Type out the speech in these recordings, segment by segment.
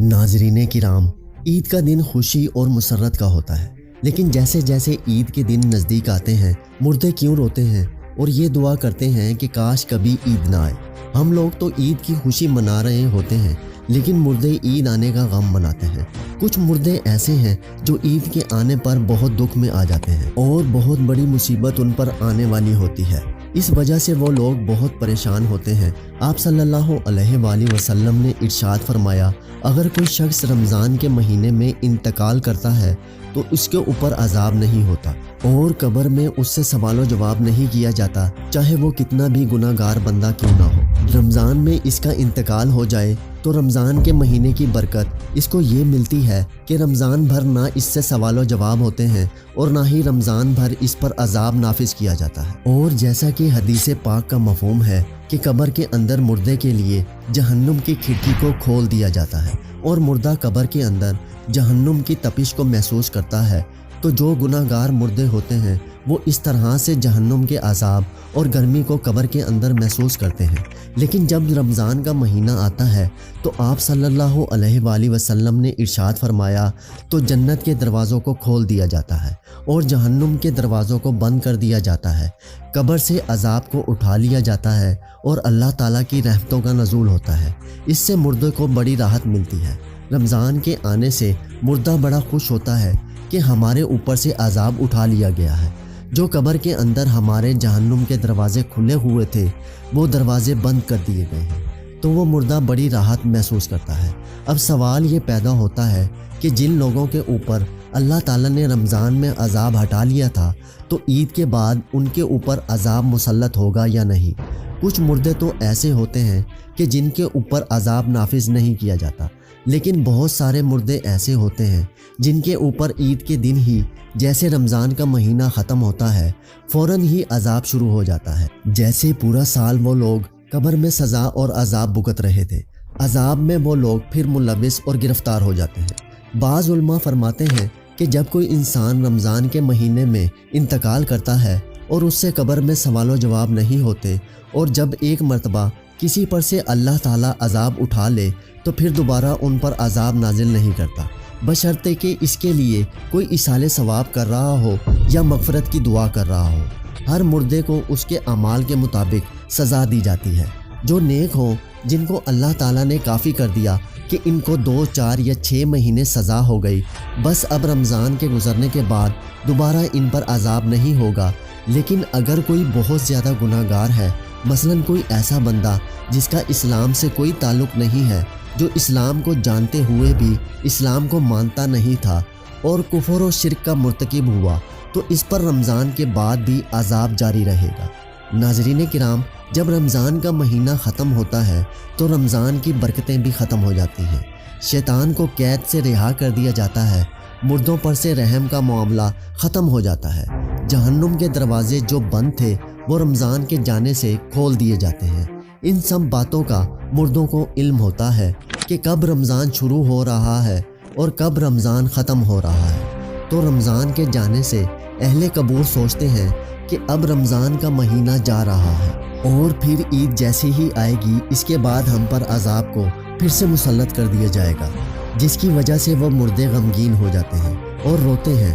ناظرین کرام، عید کا دن خوشی اور مسرت کا ہوتا ہے، لیکن جیسے جیسے عید کے دن نزدیک آتے ہیں مردے کیوں روتے ہیں اور یہ دعا کرتے ہیں کہ کاش کبھی عید نہ آئے۔ ہم لوگ تو عید کی خوشی منا رہے ہوتے ہیں، لیکن مردے عید آنے کا غم مناتے ہیں۔ کچھ مردے ایسے ہیں جو عید کے آنے پر بہت دکھ میں آ جاتے ہیں اور بہت بڑی مصیبت ان پر آنے والی ہوتی ہے۔ اس وجہ سے وہ لوگ بہت پریشان ہوتے ہیں۔ آپ صلی اللہ علیہ وآلہ وسلم نے ارشاد فرمایا، اگر کوئی شخص رمضان کے مہینے میں انتقال کرتا ہے تو اس کے اوپر عذاب نہیں ہوتا اور قبر میں اس سے سوال و جواب نہیں کیا جاتا، چاہے وہ کتنا بھی گناہ گار بندہ کیوں نہ ہو۔ رمضان میں اس کا انتقال ہو جائے تو رمضان کے مہینے کی برکت اس کو یہ ملتی ہے کہ رمضان بھر نہ اس سے سوال و جواب ہوتے ہیں اور نہ ہی رمضان بھر اس پر عذاب نافذ کیا جاتا ہے۔ اور جیسا کہ حدیث پاک کا مفہوم ہے کہ قبر کے اندر مردے کے لیے جہنم کی کھڑکی کو کھول دیا جاتا ہے اور مردہ قبر کے اندر جہنم کی تپش کو محسوس کرتا ہے، تو جو گناہ گار مردے ہوتے ہیں وہ اس طرح سے جہنم کے عذاب اور گرمی کو قبر کے اندر محسوس کرتے ہیں۔ لیکن جب رمضان کا مہینہ آتا ہے تو آپ صلی اللہ علیہ وآلہ وسلم نے ارشاد فرمایا تو جنت کے دروازوں کو کھول دیا جاتا ہے اور جہنم کے دروازوں کو بند کر دیا جاتا ہے، قبر سے عذاب کو اٹھا لیا جاتا ہے اور اللہ تعالیٰ کی رحمتوں کا نزول ہوتا ہے۔ اس سے مردے کو بڑی راحت ملتی ہے۔ رمضان کے آنے سے مردہ بڑا خوش ہوتا ہے کہ ہمارے اوپر سے عذاب اٹھا لیا گیا ہے۔ جو قبر کے اندر ہمارے جہنم کے دروازے کھلے ہوئے تھے وہ دروازے بند کر دیے گئے ہیں، تو وہ مردہ بڑی راحت محسوس کرتا ہے۔ اب سوال یہ پیدا ہوتا ہے کہ جن لوگوں کے اوپر اللہ تعالیٰ نے رمضان میں عذاب ہٹا لیا تھا تو عید کے بعد ان کے اوپر عذاب مسلط ہوگا یا نہیں۔ کچھ مردے تو ایسے ہوتے ہیں کہ جن کے اوپر عذاب نافذ نہیں کیا جاتا، لیکن بہت سارے مردے ایسے ہوتے ہیں جن کے اوپر عید کے دن ہی جیسے رمضان کا مہینہ ختم ہوتا ہے فوراً ہی عذاب شروع ہو جاتا ہے، جیسے پورا سال وہ لوگ قبر میں سزا اور عذاب بھگت رہے تھے، عذاب میں وہ لوگ پھر ملوث اور گرفتار ہو جاتے ہیں۔ بعض علماء فرماتے ہیں کہ جب کوئی انسان رمضان کے مہینے میں انتقال کرتا ہے اور اس سے قبر میں سوال و جواب نہیں ہوتے اور جب ایک مرتبہ کسی پر سے اللہ تعالیٰ عذاب اٹھا لے تو پھر دوبارہ ان پر عذاب نازل نہیں کرتا، بشرطے کہ اس کے لیے کوئی ایصال ثواب کر رہا ہو یا مغفرت کی دعا کر رہا ہو۔ ہر مردے کو اس کے اعمال کے مطابق سزا دی جاتی ہے۔ جو نیک ہوں، جن کو اللہ تعالیٰ نے کافی کر دیا کہ ان کو 2، 4 یا 6 مہینے سزا ہو گئی، بس اب رمضان کے گزرنے کے بعد دوبارہ ان پر عذاب نہیں ہوگا۔ لیکن اگر کوئی بہت زیادہ گناہ گار ہے، مثلاً کوئی ایسا بندہ جس کا اسلام سے کوئی تعلق نہیں ہے، جو اسلام کو جانتے ہوئے بھی اسلام کو مانتا نہیں تھا اور کفر و شرک کا مرتکب ہوا، تو اس پر رمضان کے بعد بھی عذاب جاری رہے گا۔ ناظرین کرام، جب رمضان کا مہینہ ختم ہوتا ہے تو رمضان کی برکتیں بھی ختم ہو جاتی ہیں، شیطان کو قید سے رہا کر دیا جاتا ہے، مردوں پر سے رحم کا معاملہ ختم ہو جاتا ہے، جہنم کے دروازے جو بند تھے وہ رمضان کے جانے سے کھول دیے جاتے ہیں۔ ان سب باتوں کا مردوں کو علم ہوتا ہے کہ کب رمضان شروع ہو رہا ہے اور کب رمضان ختم ہو رہا ہے، تو رمضان کے جانے سے اہل قبور سوچتے ہیں کہ اب رمضان کا مہینہ جا رہا ہے اور پھر عید جیسے ہی آئے گی اس کے بعد ہم پر عذاب کو پھر سے مسلط کر دیا جائے گا، جس کی وجہ سے وہ مردے غمگین ہو جاتے ہیں اور روتے ہیں۔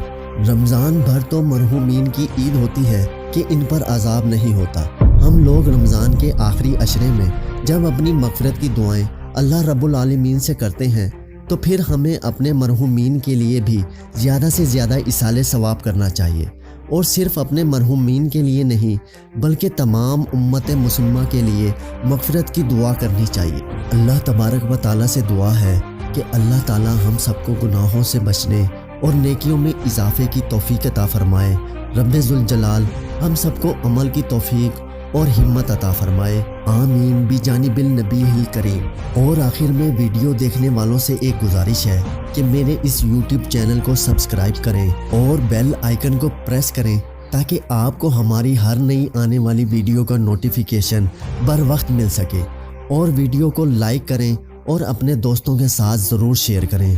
رمضان بھر تو مرحومین کی عید ہوتی ہے کہ ان پر عذاب نہیں ہوتا۔ ہم لوگ رمضان کے آخری عشرے میں جب اپنی مغفرت کی دعائیں اللہ رب العالمین سے کرتے ہیں تو پھر ہمیں اپنے مرحومین کے لیے بھی زیادہ سے زیادہ ایصال ثواب کرنا چاہیے، اور صرف اپنے مرحومین کے لیے نہیں بلکہ تمام امت مسلمہ کے لیے مغفرت کی دعا کرنی چاہیے۔ اللہ تبارک و تعالیٰ سے دعا ہے کہ اللہ تعالیٰ ہم سب کو گناہوں سے بچنے اور نیکیوں میں اضافے کی توفیق عطا فرمائے۔ رب ذوالجلال ہم سب کو عمل کی توفیق اور ہمت عطا فرمائے، آمین بجانب النبی الکریم۔ اور آخر میں ویڈیو دیکھنے والوں سے ایک گزارش ہے کہ میرے اس یوٹیوب چینل کو سبسکرائب کریں اور بیل آئیکن کو پریس کریں تاکہ آپ کو ہماری ہر نئی آنے والی ویڈیو کا نوٹیفیکیشن بر وقت مل سکے، اور ویڈیو کو لائک کریں اور اپنے دوستوں کے ساتھ ضرور شیئر کریں۔